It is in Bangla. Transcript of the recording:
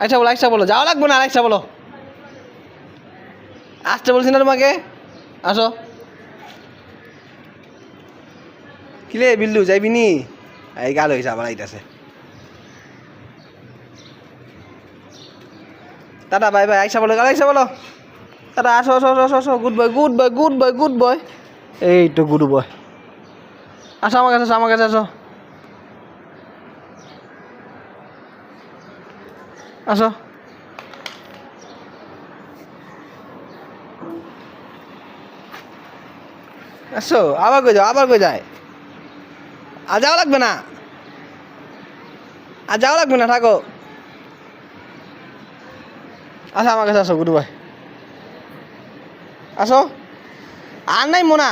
আচ্ছা বলো যাওয়া লাগবে না, আচ্ছা বলো। আসতে বলছি না তোমাকে, আসো। কিলে বিল্লু যাইবি নি? এই গাল হয়েছে আবার আইতাছে। টাটা বাই বাই, আইসা বলো, আইসা বলো টাটা। আসো আসো আসো আসো, good boy good boy good boy good boy. এই তো গুড বয়। আসো আমার কাছে, আসো আমার কাছে, আসো আসো। আসো আবার কই যাও, আবার কই যায়? আর যাওয়া লাগবে না, আর যাওয়া লাগবে না, থাকো। আসো আমার কাছে, আসো গুড বয়, আসো। আর নাই মোনা।